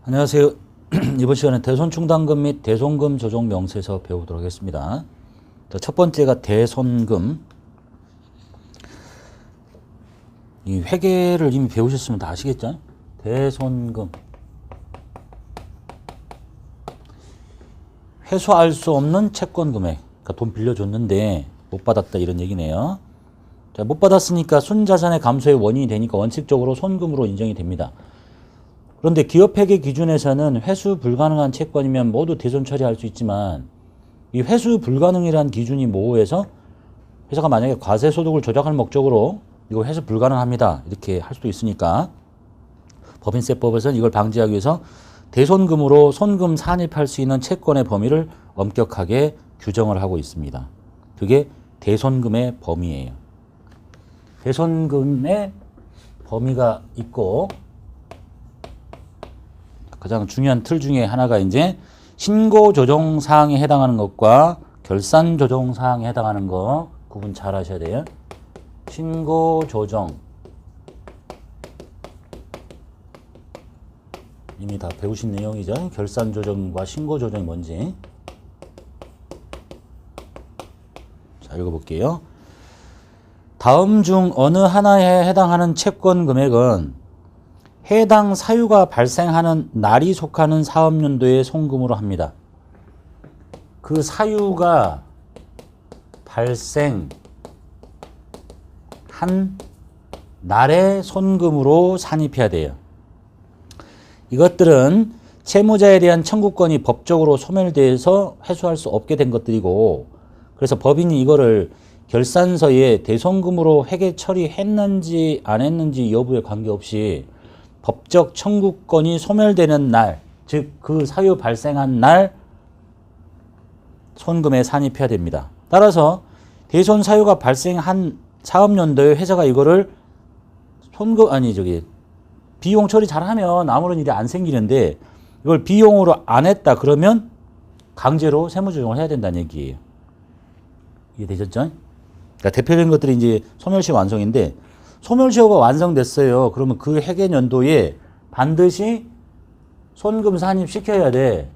안녕하세요. 이번 시간에 대손충당금 및 대손금 조정 명세서 배우도록 하겠습니다. 첫 번째가 대손금. 이 회계를 이미 배우셨으면 다 아시겠죠? 대손금. 회수할 수 없는 채권 금액. 그러니까 돈 빌려줬는데 못 받았다 이런 얘기네요. 자, 못 받았으니까 순자산의 감소의 원인이 되니까 원칙적으로 손금으로 인정이 됩니다. 그런데 기업회계 기준에서는 회수 불가능한 채권이면 모두 대손 처리할 수 있지만 이 회수 불가능이라는 기준이 모호해서 회사가 만약에 과세 소득을 조작할 목적으로 이거 회수 불가능합니다 이렇게 할 수도 있으니까 법인세법에서는 이걸 방지하기 위해서 대손금으로 손금 산입할 수 있는 채권의 범위를 엄격하게 규정을 하고 있습니다. 그게 대손금의 범위예요. 대손금의 범위가 있고 가장 중요한 틀 중에 하나가 이제 신고 조정 사항에 해당하는 것과 결산 조정 사항에 해당하는 거 구분 잘 하셔야 돼요. 신고 조정 이미 다 배우신 내용이죠. 결산 조정과 신고 조정이 뭔지. 자, 읽어볼게요. 다음 중 어느 하나에 해당하는 채권 금액은 해당 사유가 발생하는 날이 속하는 사업연도의 송금으로 합니다. 그 사유가 발생한 날의 손금으로 산입해야 돼요. 이것들은 채무자에 대한 청구권이 법적으로 소멸돼서 회수할 수 없게 된 것들이고, 그래서 법인이 이거를 결산서에 대손금으로 회계 처리했는지 안 했는지 여부에 관계없이 법적 청구권이 소멸되는 날, 즉 그 사유 발생한 날 손금에 산입해야 됩니다. 따라서 대손 사유가 발생한 사업연도에 회사가 이거를 비용 처리 잘하면 아무런 일이 안 생기는데 이걸 비용으로 안 했다 그러면 강제로 세무조정을 해야 된다는 얘기예요. 이해되셨죠? 그러니까 대표적인 것들이 이제 소멸시효 완성인데, 소멸시효가 완성됐어요. 그러면 그 회계연도에 반드시 손금 산입시켜야 돼.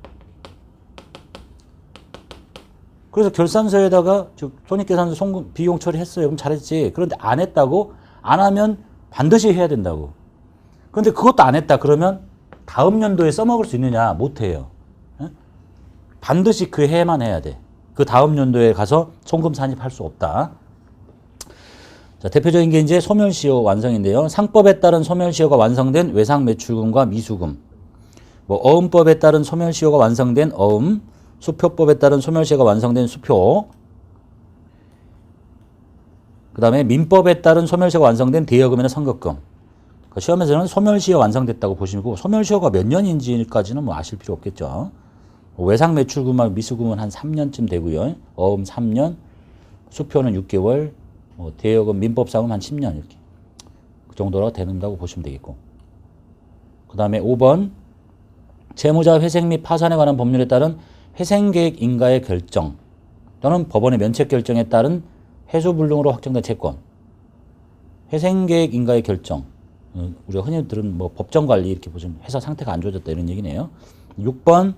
그래서 결산서에다가 손익계산서 손금 비용 처리했어요. 그럼 잘했지. 그런데 안 했다고? 안 하면 반드시 해야 된다고. 그런데 그것도 안 했다 그러면 다음 연도에 써먹을 수 있느냐? 못해요. 반드시 그 해만 해야 돼. 그 다음 연도에 가서 손금 산입할 수 없다. 자, 대표적인 게 이제 소멸시효 완성인데요. 상법에 따른 소멸시효가 완성된 외상매출금과 미수금, 어음법에 따른 소멸시효가 완성된 어음, 수표법에 따른 소멸시효가 완성된 수표, 그 다음에 민법에 따른 소멸시효가 완성된 대여금이나 선급금. 그러니까 시험에서는 소멸시효 완성됐다고 보시고 소멸시효가 몇 년인지까지는 아실 필요 없겠죠. 외상매출금하고 미수금은 한 3년쯤 되고요. 어음 3년, 수표는 6개월, 대여금 민법상은 한 10년 이렇게 그 정도로 되는다고 보시면 되겠고, 그 다음에 5번 채무자 회생 및 파산에 관한 법률에 따른 회생계획 인가의 결정 또는 법원의 면책결정에 따른 해소불능으로 확정된 채권, 회생계획 인가의 결정, 우리가 흔히 들은 법정관리 이렇게 보시면 회사 상태가 안 좋아졌다 이런 얘기네요. 6번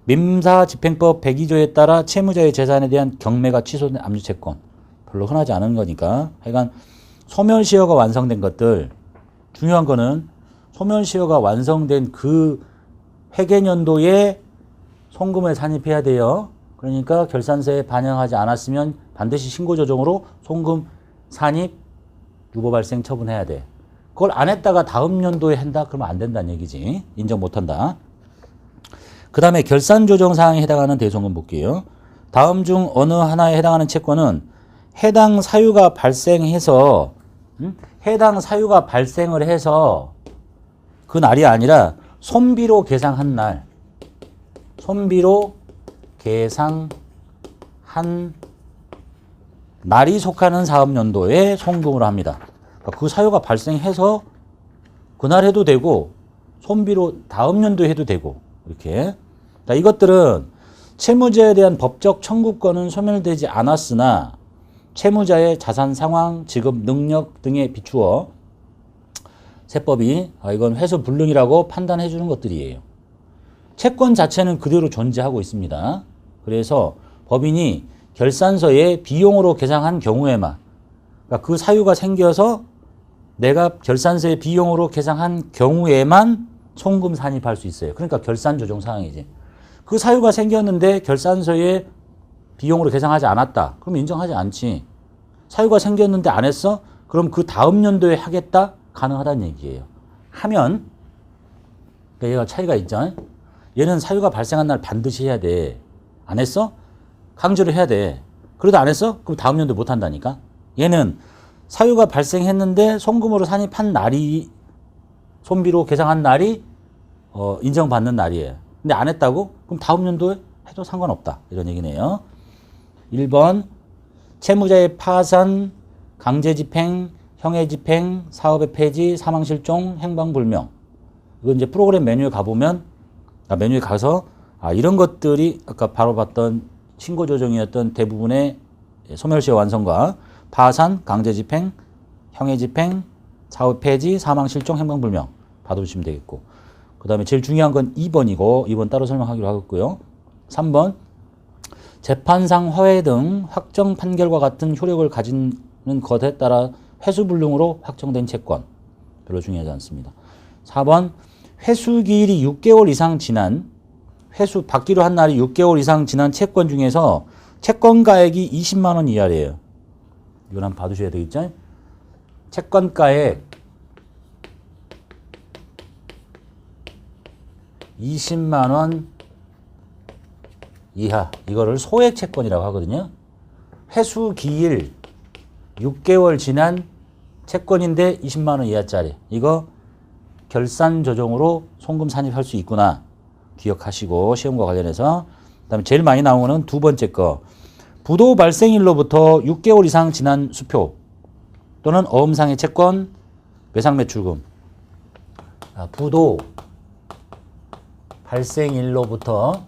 민사집행법 102조에 따라 채무자의 재산에 대한 경매가 취소된 압류채권, 별로 흔하지 않은 거니까. 하여간 소멸시효가 완성된 것들, 중요한 거는 소멸시효가 완성된 그 회계연도에 손금을 산입해야 돼요. 그러니까 결산서에 반영하지 않았으면 반드시 신고조정으로 손금 산입 유보 발생 처분해야 돼. 그걸 안 했다가 다음 연도에 한다? 그러면 안 된다는 얘기지. 인정 못한다. 그 다음에 결산조정 사항에 해당하는 대손금 볼게요. 다음 중 어느 하나에 해당하는 채권은 해당 사유가 발생해서 그 날이 아니라 손비로 계상한 날, 손비로 계상한 날이 속하는 사업연도에 손금을 합니다. 그 사유가 발생해서 그날 해도 되고 손비로 다음 연도에 해도 되고 이렇게. 자, 이것들은 채무자에 대한 법적 청구권은 소멸되지 않았으나 채무자의 자산 상황, 지급 능력 등에 비추어 세법이 이건 회수 불능이라고 판단해 주는 것들이에요. 채권 자체는 그대로 존재하고 있습니다. 그래서 법인이 결산서에 비용으로 계상한 경우에만, 그러니까 그 사유가 생겨서 내가 결산서에 비용으로 계상한 경우에만 송금 산입할 수 있어요. 그러니까 결산 조정 사항이지. 그 사유가 생겼는데 결산서에 비용으로 계상하지 않았다. 그럼 인정하지 않지. 사유가 생겼는데 안 했어? 그럼 그 다음 연도에 하겠다? 가능하다는 얘기예요. 하면, 그러니까 얘가 차이가 있죠. 얘는 사유가 발생한 날 반드시 해야 돼. 안 했어? 강제로 해야 돼. 그래도 안 했어? 그럼 다음 연도에 못 한다니까. 얘는 사유가 발생했는데 송금으로 산입한 날이, 손비로 계상한 날이 인정받는 날이에요. 근데 안 했다고? 그럼 다음 연도에 해도 상관없다. 이런 얘기네요. 1번 채무자의 파산, 강제집행, 형해집행, 사업의 폐지, 사망실종, 행방불명. 이거 이제 프로그램 메뉴에 가보면, 메뉴에 가서 이런 것들이 아까 바로 봤던 신고조정이었던 대부분의 소멸시효 완성과 파산, 강제집행, 형해집행, 사업 폐지, 사망실종, 행방불명 봐두시면 되겠고, 그 다음에 제일 중요한 건 2번이고 2번 따로 설명하기로 하겠고요. 3번 재판상 허회 등 확정 판결과 같은 효력을 가지는 것에 따라 회수불능으로 확정된 채권 별로 중요하지 않습니다. 4번 회수기일이 6개월 이상 지난, 회수 받기로 한 날이 6개월 이상 지난 채권 중에서 채권가액이 20만 원 이하래요. 이건 한번 봐두셔야 되겠죠? 채권가액 20만 원 이하, 이거를 소액 채권이라고 하거든요. 회수기일 6개월 지난 채권인데 20만 원 이하짜리, 이거 결산 조정으로 송금 산입할 수 있구나 기억하시고, 시험과 관련해서. 그 다음에 제일 많이 나오는 거는 두 번째 거, 부도 발생일로부터 6개월 이상 지난 수표 또는 어음상의 채권, 외상매출금. 부도 발생일로부터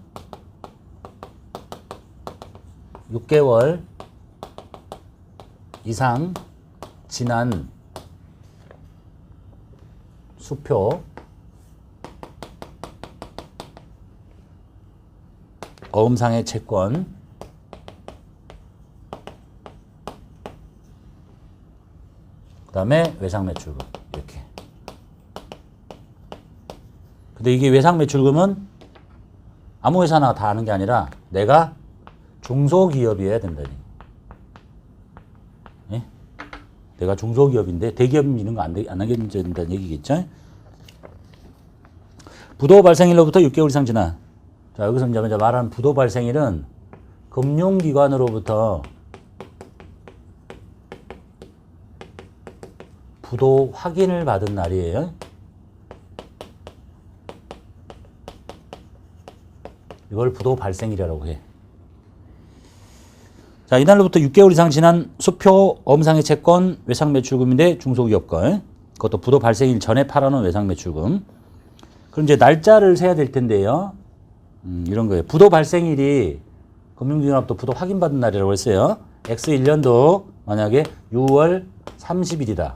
6개월 이상 지난 수표, 어음상의 채권, 그 다음에 외상매출금. 이렇게. 근데 이게 외상매출금은 아무 회사나 다 하는 게 아니라 내가 중소기업이어야 된다니. 예? 내가 중소기업인데 대기업이면 이런 거 안 하게 된다는 얘기겠죠? 부도 발생일로부터 6개월 이상 지난. 자, 여기서 이제 말하는 부도 발생일은 금융기관으로부터 부도 확인을 받은 날이에요. 이걸 부도 발생일이라고 해. 자, 이날로부터 6개월 이상 지난 수표, 어음상의 채권, 외상매출금인데 중소기업 거. 그것도 부도 발생일 전에 팔아놓은 외상매출금. 그럼 이제 날짜를 세야 될 텐데요. 이런 거예요. 부도 발생일이 금융기관으로부터 부도 확인받은 날이라고 했어요. X1년도 만약에 6월 30일이다.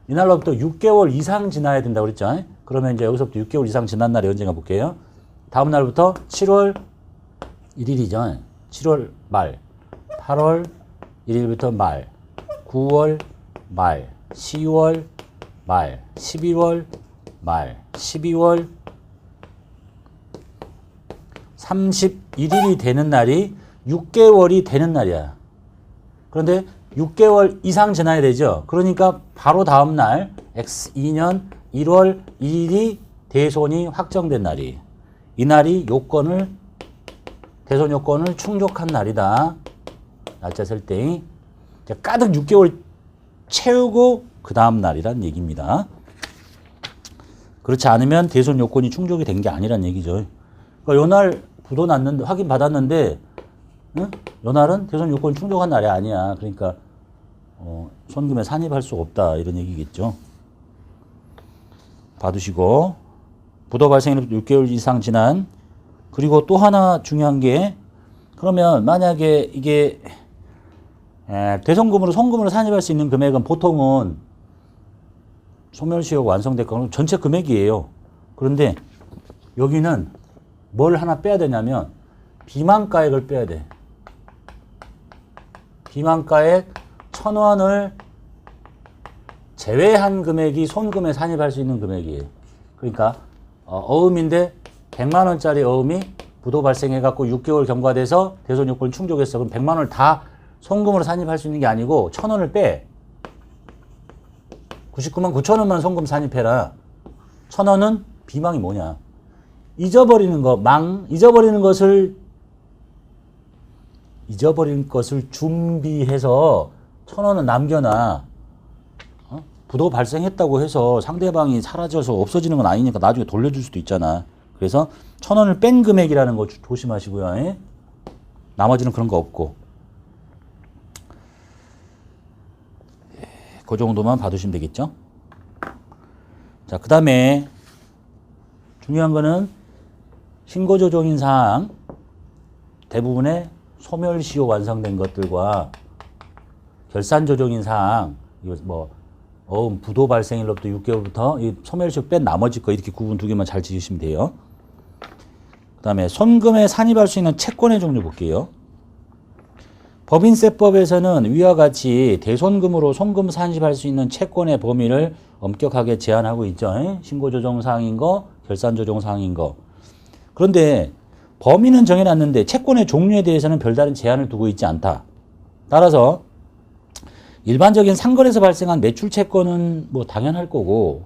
이날로부터 6개월 이상 지나야 된다고 그랬죠. 그러면 이제 여기서부터 6개월 이상 지난 날이 언젠가 볼게요. 다음 날부터 7월 1일이죠. 7월 말, 8월 1일부터 말, 9월 말, 10월 말, 11월 말, 12월 31일이 되는 날이 6개월이 되는 날이야. 그런데 6개월 이상 지나야 되죠. 그러니까 바로 다음 날 X2년 1월 1일이 대손이 확정된 날이, 이 날이 요건을, 대손 요건을 충족한 날이다. 날짜 설정이 가득 6개월 채우고 그 다음 날이란 얘기입니다. 그렇지 않으면 대손 요건이 충족이 된 게 아니란 얘기죠. 그러니까 요 날 부도 났는데, 확인 받았는데, 응? 요 날은 대손 요건 충족한 날이 아니야. 그러니까 손금에 산입할 수 없다, 이런 얘기겠죠. 봐두시고, 부도 발생일부터 6개월 이상 지난. 그리고 또 하나 중요한 게, 그러면 만약에 이게 대손금으로 송금으로 산입할 수 있는 금액은 보통은 소멸시효가 완성됐거나 전체 금액이에요. 그런데 여기는 뭘 하나 빼야 되냐면 비만가액을 빼야 돼. 비만가액 1,000원을 제외한 금액이 손금에 산입할 수 있는 금액이에요. 그러니까 어음인데 100만 원짜리 어음이 부도 발생해갖고 6개월 경과돼서 대손 요건을 충족했어. 그럼 100만 원을 다 손금으로 산입할 수 있는 게 아니고 1,000원을 빼. 99만 9천 원만 손금 산입해라. 1,000원은 비망이 뭐냐? 잊어버리는 것을 준비해서 1,000원은 남겨놔. 부도 발생했다고 해서 상대방이 사라져서 없어지는 건 아니니까 나중에 돌려줄 수도 있잖아. 그래서 1,000원을 뺀 금액이라는 거 조심하시고요. 예? 나머지는 그런 거 없고. 그 정도만 봐두시면 되겠죠. 자, 그 다음에 중요한 거는 신고조정인 사항 대부분의 소멸시효 완성된 것들과 결산조정인 사항 이거 뭐 어음 부도 발생일로부터 6개월부터 이 소멸시효 뺀 나머지 거 이렇게 구분 두 개만 잘 지으시면 돼요. 그 다음에 손금에 산입할 수 있는 채권의 종류 볼게요. 법인세법에서는 위와 같이 대손금으로 손금 산입할 수 있는 채권의 범위를 엄격하게 제한하고 있죠. 신고조정사항인 거, 결산조정사항인 거. 그런데 범위는 정해놨는데 채권의 종류에 대해서는 별다른 제한을 두고 있지 않다. 따라서 일반적인 상거래에서 발생한 매출 채권은 뭐 당연할 거고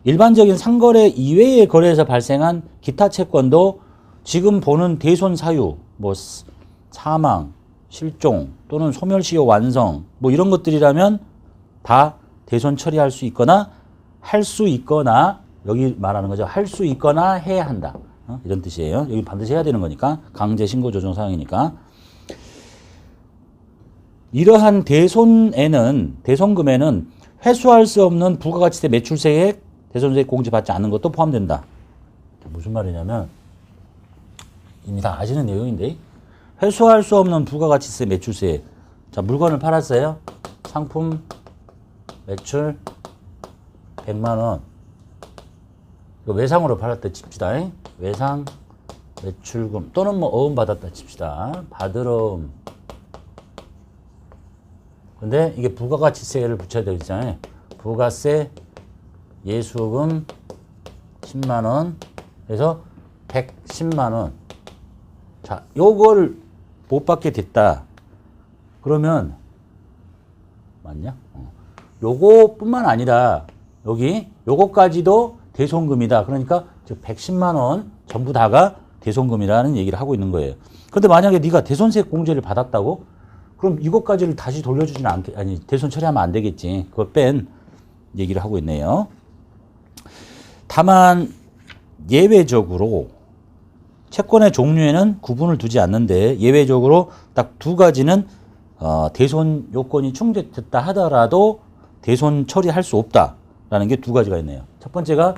일반적인 상거래 이외의 거래에서 발생한 기타 채권도 지금 보는 대손 사유, 뭐 사망, 실종 또는 소멸시효 완성 뭐 이런 것들이라면 다 대손 처리할 수 있거나 할 수 있거나 여기 말하는 거죠. 할 수 있거나 해야 한다. 이런 뜻이에요. 여기 반드시 해야 되는 거니까 강제 신고 조정 사항이니까 이러한 대손금에는 회수할 수 없는 부가가치세 매출세액 대손세액 공제받지 않는 것도 포함된다. 무슨 말이냐면 이미 다 아시는 내용인데 회수할 수 없는 부가가치세 매출세액. 자, 물건을 팔았어요. 상품 매출 100만 원. 이거 외상으로 팔았다 칩시다. 외상 매출금 또는 뭐 어음 받았다 칩시다. 받으럼. 근데 이게 부가가치세를 붙여야 되잖아요. 부가세 예수금 10만 원. 그래서 110만 원. 자, 요걸 못 받게 됐다. 그러면 맞냐? 요거뿐만 아니라 여기 요거까지도 대손금이다. 그러니까 110만 원 전부 다가 대손금이라는 얘기를 하고 있는 거예요. 그런데 만약에 네가 대손세 공제를 받았다고? 그럼 이것까지를 다시 돌려주지는 않겠, 아니 대손 처리하면 안 되겠지. 그걸 뺀 얘기를 하고 있네요. 다만 예외적으로 채권의 종류에는 구분을 두지 않는데 예외적으로 딱 두 가지는 대손 요건이 충족됐다 하더라도 대손 처리할 수 없다라는 게 두 가지가 있네요. 첫 번째가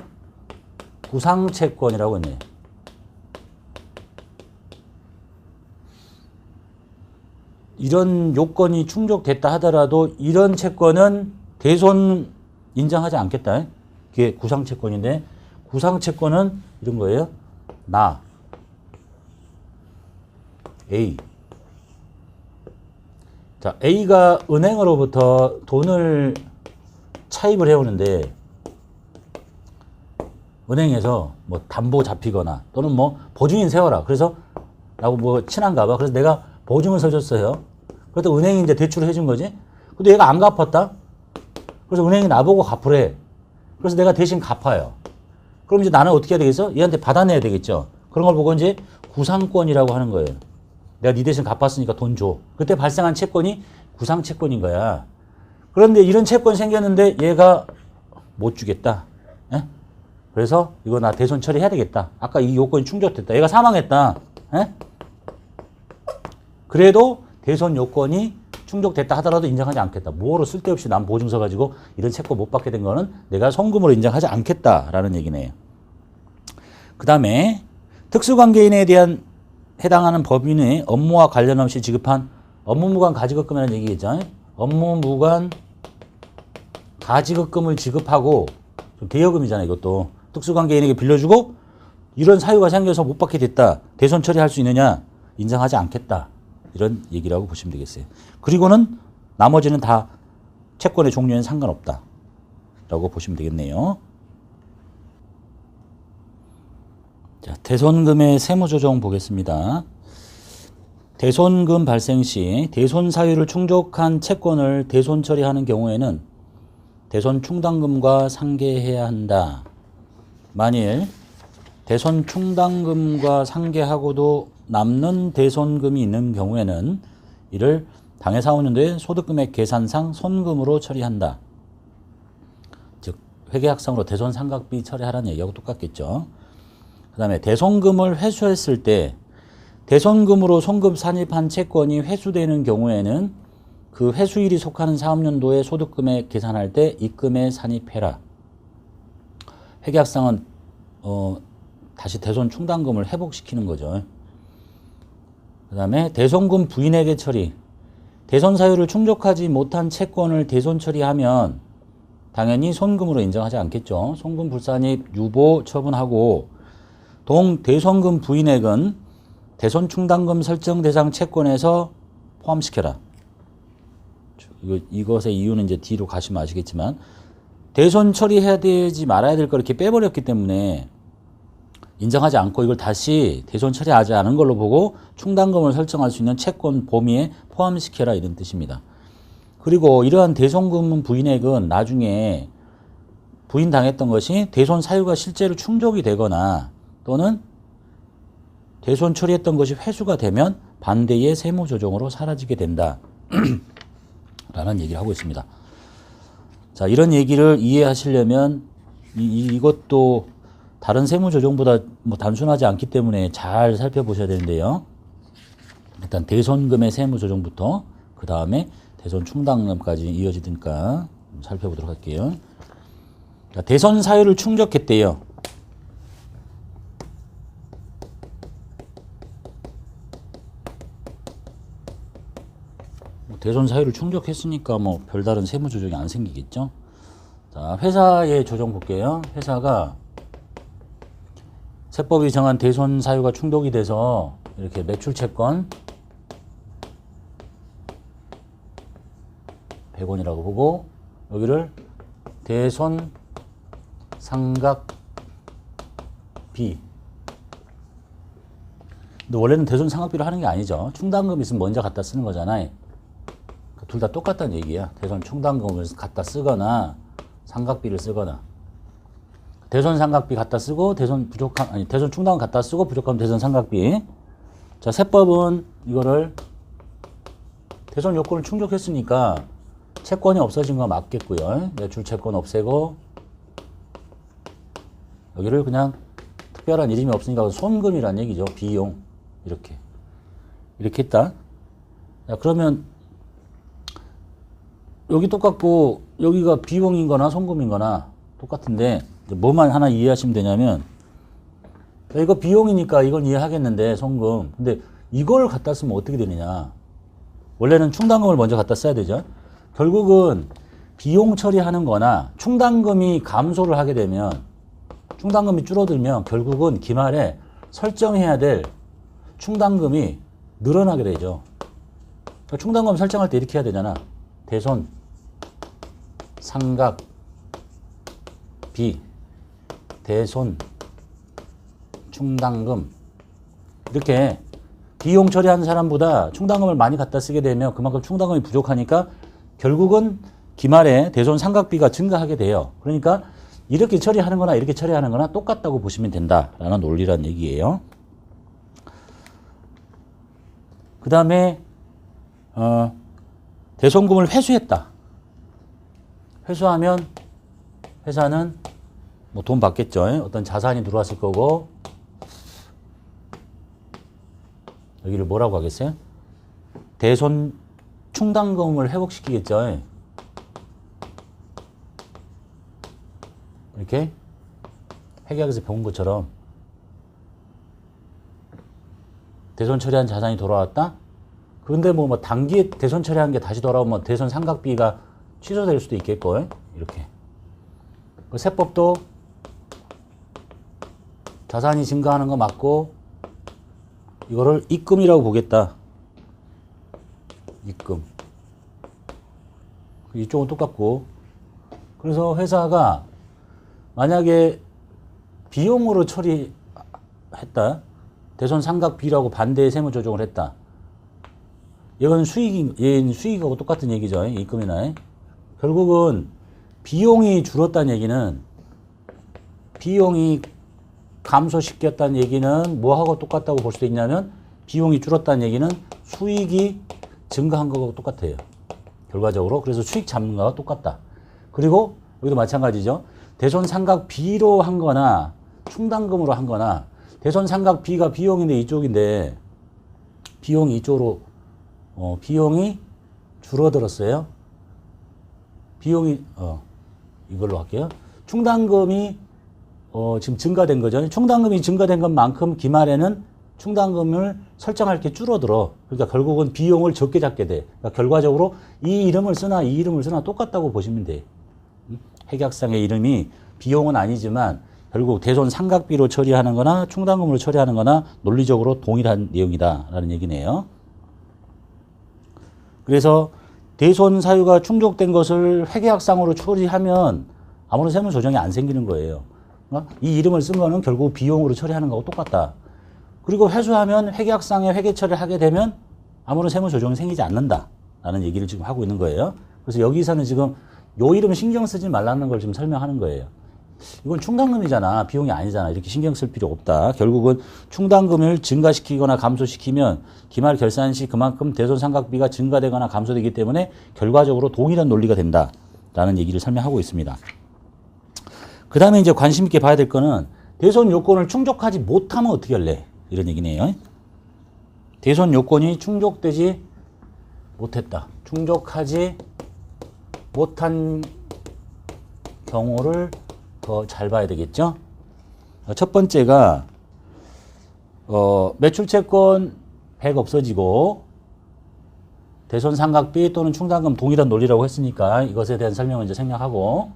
구상채권이라고 있네요. 이런 요건이 충족됐다 하더라도 이런 채권은 대손 인정하지 않겠다. 그게 구상채권인데 구상채권은 이런 거예요. 나 A. 자, A가 은행으로부터 돈을 차입을 해오는데 은행에서 뭐 담보 잡히거나 또는 뭐 보증인 세워라. 그래서 나하고 뭐 친한가 봐. 그래서 내가 보증을 서줬어요. 그래도 은행이 이제 대출을 해준 거지. 근데 얘가 안 갚았다. 그래서 은행이 나보고 갚으래. 그래서 내가 대신 갚아요. 그럼 이제 나는 어떻게 해야 되겠어? 얘한테 받아내야 되겠죠. 그런 걸 보고 이제 구상권이라고 하는 거예요. 내가 네 대신 갚았으니까 돈 줘. 그때 발생한 채권이 구상채권인 거야. 그런데 이런 채권이 생겼는데 얘가 못 주겠다. 에? 그래서 이거 나 대손 처리해야 되겠다. 아까 이 요건이 충족됐다. 얘가 사망했다. 에? 그래도 대손 요건이 충족됐다 하더라도 인정하지 않겠다. 뭐로 쓸데없이 남 보증서 가지고 이런 채권 못 받게 된 거는 내가 송금으로 인정하지 않겠다라는 얘기네요. 그 다음에 특수관계인에 대한 해당하는 법인의 업무와 관련 없이 지급한 업무무관 가지급금이라는 얘기겠죠. 업무무관 가지급금을 지급하고 좀 대여금이잖아요. 이것도 특수관계인에게 빌려주고 이런 사유가 생겨서 못 받게 됐다. 대손 처리할 수 있느냐? 인정하지 않겠다. 이런 얘기라고 보시면 되겠어요. 그리고는 나머지는 다 채권의 종류에는 상관없다. 라고 보시면 되겠네요. 자, 대손금의 세무조정 보겠습니다. 대손금 발생 시 대손 사유를 충족한 채권을 대손 처리하는 경우에는 대손 충당금과 상계해야 한다. 만일 대손 충당금과 상계하고도 남는 대손금이 있는 경우에는 이를 당해 4~5년도에 소득금액 계산상 손금으로 처리한다. 즉 회계학상으로 대손 상각비 처리하라는 얘기하고 똑같겠죠. 그 다음에 대손금을 회수했을 때 대손금으로 손금 산입한 채권이 회수되는 경우에는 그 회수일이 속하는 사업년도에 소득금액 계산할 때 입금에 산입해라. 회계학상은 다시 대손 충당금을 회복시키는 거죠. 그 다음에 대손금 부인에게 처리. 대손 사유를 충족하지 못한 채권을 대손 처리하면 당연히 손금으로 인정하지 않겠죠. 손금 불산입 유보 처분하고 동 대손금 부인액은 대손 충당금 설정 대상 채권에서 포함시켜라. 이것의 이유는 이제 뒤로 가시면 아시겠지만 대손 처리해야 되지 말아야 될 걸 이렇게 빼버렸기 때문에 인정하지 않고 이걸 다시 대손 처리하지 않은 걸로 보고 충당금을 설정할 수 있는 채권 범위에 포함시켜라 이런 뜻입니다. 그리고 이러한 대손금 부인액은 나중에 부인당했던 것이 대손 사유가 실제로 충족이 되거나 또는 대손 처리했던 것이 회수가 되면 반대의 세무조정으로 사라지게 된다. 라는 얘기를 하고 있습니다. 자, 이런 얘기를 이해하시려면 이것도 다른 세무조정보다 뭐 단순하지 않기 때문에 잘 살펴보셔야 되는데요. 일단 대손금의 세무조정부터 그 다음에 대손 충당금까지 이어지니까 살펴보도록 할게요. 자, 대손 사유를 충족했대요. 대손 사유를 충족했으니까 뭐 별다른 세무 조정이 안 생기겠죠. 자, 회사의 조정 볼게요. 회사가 세법이 정한 대손 사유가 충족이 돼서 이렇게 매출 채권 100원이라고 보고 여기를 대손 상각비. 근데 원래는 대손 상각비를 하는 게 아니죠. 충당금 있으면 먼저 갖다 쓰는 거잖아요. 둘 다 똑같다는 얘기야. 대손 충당금을 갖다 쓰거나 상각비를 쓰거나 대손 상각비 갖다 쓰고 대손 충당금 갖다 쓰고 부족하면 대손 상각비. 자, 세법은 이거를 대손 요건을 충족했으니까 채권이 없어진 거 맞겠고요. 매출 채권 없애고 여기를 그냥 특별한 이름이 없으니까 손금이란 얘기죠. 비용 이렇게 했다. 자, 그러면 여기 똑같고 여기가 비용인 거나 손금인 거나 똑같은데 뭐만 하나 이해하시면 되냐면 이거 비용이니까 이건 이해하겠는데 손금. 근데 이걸 갖다 쓰면 어떻게 되느냐. 원래는 충당금을 먼저 갖다 써야 되죠. 결국은 비용 처리하는 거나 충당금이 감소를 하게 되면 충당금이 줄어들면 결국은 기말에 설정해야 될 충당금이 늘어나게 되죠. 그러니까 충당금 설정할 때 이렇게 해야 되잖아. 대손 상각비 대손 충당금 이렇게 비용 처리하는 사람보다 충당금을 많이 갖다 쓰게 되면 그만큼 충당금이 부족하니까 결국은 기말에 대손 상각비가 증가하게 돼요. 그러니까 이렇게 처리하는 거나 이렇게 처리하는 거나 똑같다고 보시면 된다라는 논리란 얘기예요. 그 다음에 대손금을 회수했다. 회수하면 회사는 뭐 돈 받겠죠. 어떤 자산이 들어왔을 거고 여기를 뭐라고 하겠어요? 대손 충당금을 회복시키겠죠. 이렇게 회계학에서 배운 것처럼 대손 처리한 자산이 돌아왔다? 그런데 뭐 단기에 대손 처리한 게 다시 돌아오면 대손 상각비가 취소될 수도 있겠고, 이렇게. 세법도 자산이 증가하는 거 맞고 이거를 입금이라고 보겠다. 입금. 이쪽은 똑같고. 그래서 회사가 만약에 비용으로 처리했다. 대손상각비라고 반대의 세무 조정을 했다. 이건 얘는 수익하고 똑같은 얘기죠. 입금이나. 결국은 비용이 줄었다는 얘기는, 비용이 감소시켰다는 얘기는 뭐하고 똑같다고 볼 수도 있냐면, 비용이 줄었다는 얘기는 수익이 증가한 거하고 똑같아요. 결과적으로. 그래서 수익 잡는 거와 똑같다. 그리고 여기도 마찬가지죠. 대손상각비로 한 거나 충당금으로 한 거나, 대손상각비가 비용인데 이쪽인데 비용이 이쪽으로 비용이 줄어들었어요. 비용이 이걸로 할게요. 충당금이 지금 증가된 거죠. 충당금이 증가된 것만큼 기말에는 충당금을 설정할 게 줄어들어. 그러니까 결국은 비용을 적게 잡게 돼. 그러니까 결과적으로 이 이름을 쓰나 이 이름을 쓰나 똑같다고 보시면 돼. 핵약상의 이름이 비용은 아니지만 결국 대손상각비로 처리하는 거나 충당금으로 처리하는 거나 논리적으로 동일한 내용이다라는 얘기네요. 그래서 대손 사유가 충족된 것을 회계학상으로 처리하면 아무런 세무 조정이 안 생기는 거예요. 이 이름을 쓴 거는 결국 비용으로 처리하는 거하고 똑같다. 그리고 회수하면 회계학상에 회계 처리를 하게 되면 아무런 세무 조정이 생기지 않는다라는 얘기를 지금 하고 있는 거예요. 그래서 여기서는 지금 요 이름 신경 쓰지 말라는 걸 지금 설명하는 거예요. 이건 충당금이잖아. 비용이 아니잖아. 이렇게 신경 쓸 필요 없다. 결국은 충당금을 증가시키거나 감소시키면 기말 결산 시 그만큼 대손상각비가 증가되거나 감소되기 때문에 결과적으로 동일한 논리가 된다라는 얘기를 설명하고 있습니다. 그 다음에 이제 관심 있게 봐야 될 거는 대손 요건을 충족하지 못하면 어떻게 할래? 이런 얘기네요. 대손 요건이 충족되지 못했다. 충족하지 못한 경우를 더 잘 봐야 되겠죠. 첫 번째가 매출채권 100 없어지고 대손상각비 또는 충당금 동일한 논리라고 했으니까 이것에 대한 설명을 이제 생략하고,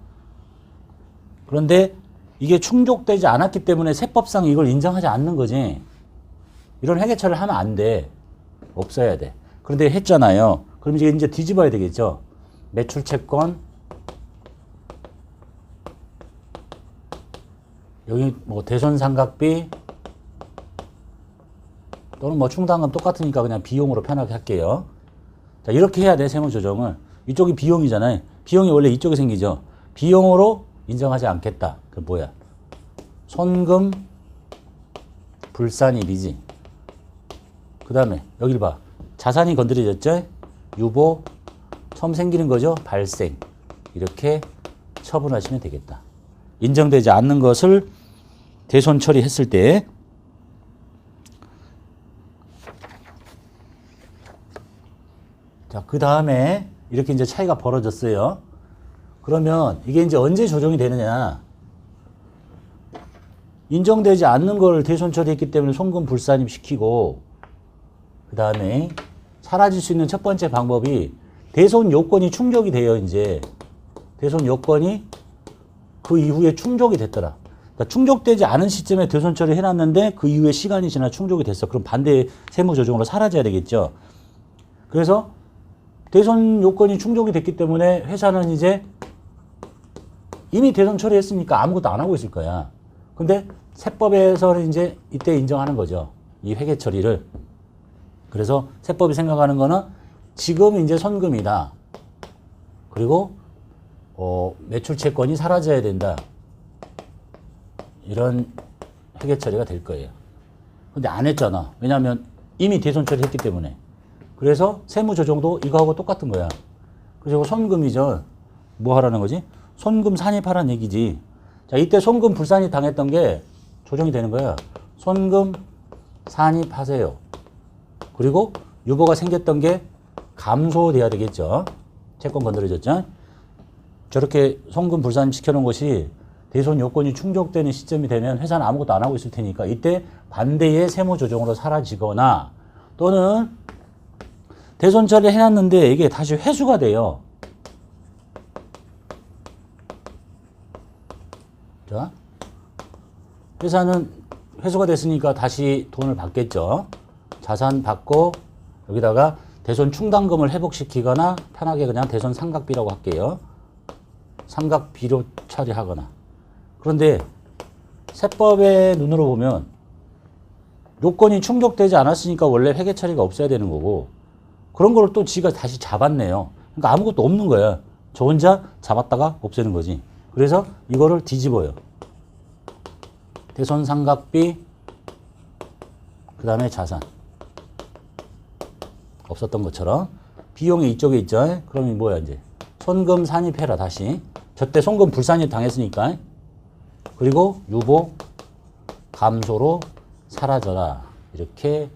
그런데 이게 충족되지 않았기 때문에 세법상 이걸 인정하지 않는 거지. 이런 회계처리를 하면 안 돼. 없어야 돼. 그런데 했잖아요. 그럼 이제 뒤집어야 되겠죠. 매출채권 여기 뭐 대손상각비 또는 뭐 충당금 똑같으니까 그냥 비용으로 편하게 할게요. 자, 이렇게 해야 돼, 세무조정을. 이쪽이 비용이잖아요. 비용이 원래 이쪽에 생기죠. 비용으로 인정하지 않겠다. 그 뭐야? 손금 불산입이지. 그 다음에 여기를 봐. 자산이 건드려졌죠? 유보 처음 생기는 거죠? 발생. 이렇게 처분하시면 되겠다. 인정되지 않는 것을 대손 처리했을 때 자, 그 다음에 이렇게 이제 차이가 벌어졌어요. 그러면 이게 이제 언제 조정이 되느냐? 인정되지 않는 걸 대손 처리했기 때문에 손금 불산입 시키고, 그 다음에 사라질 수 있는 첫 번째 방법이 대손 요건이 충족이 돼요. 이제 대손 요건이 그 이후에 충족이 됐더라. 그러니까 충족되지 않은 시점에 대손 처리 해놨는데 그 이후에 시간이 지나 충족이 됐어. 그럼 반대의 세무조정으로 사라져야 되겠죠. 그래서 대손 요건이 충족이 됐기 때문에 회사는 이제 이미 대손 처리했으니까 아무것도 안 하고 있을 거야. 근데 세법에서는 이제 이때 인정하는 거죠. 이 회계 처리를. 그래서 세법이 생각하는 거는 지금 이제 손금이다. 그리고 매출채권이 사라져야 된다. 이런 회계 처리가 될 거예요. 근데 안 했잖아. 왜냐하면 이미 대손 처리했기 때문에. 그래서 세무조정도 이거하고 똑같은 거야. 그리고 손금이죠. 뭐 하라는 거지? 손금 산입하라는 얘기지. 자, 이때 손금 불산입 당했던 게 조정이 되는 거야. 손금 산입하세요. 그리고 유보가 생겼던 게 감소돼야 되겠죠. 채권 건드려졌죠. 저렇게 손금 불산입 시켜놓은 것이 대손 요건이 충족되는 시점이 되면 회사는 아무것도 안 하고 있을 테니까 이때 반대의 세무조정으로 사라지거나, 또는 대손 처리 해놨는데 이게 다시 회수가 돼요. 자, 회사는 회수가 됐으니까 다시 돈을 받겠죠. 자산 받고 여기다가 대손 충당금을 회복시키거나 편하게 그냥 대손 상각비라고 할게요. 상각비로 처리하거나. 그런데 세법의 눈으로 보면 요건이 충족되지 않았으니까 원래 회계 처리가 없어야 되는 거고 그런 거를 또 지가 다시 잡았네요. 그러니까 아무것도 없는 거야. 저 혼자 잡았다가 없애는 거지. 그래서 이거를 뒤집어요. 대손 상각비 그 다음에 자산 없었던 것처럼 비용이 이쪽에 있죠. 그러면 뭐야 이제 손금 산입해라 다시. 저때 손금 불산입 당했으니까. 그리고 유보 감소로 사라져라. 이렇게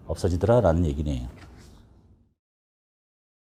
없어지더라 라는 얘기네요.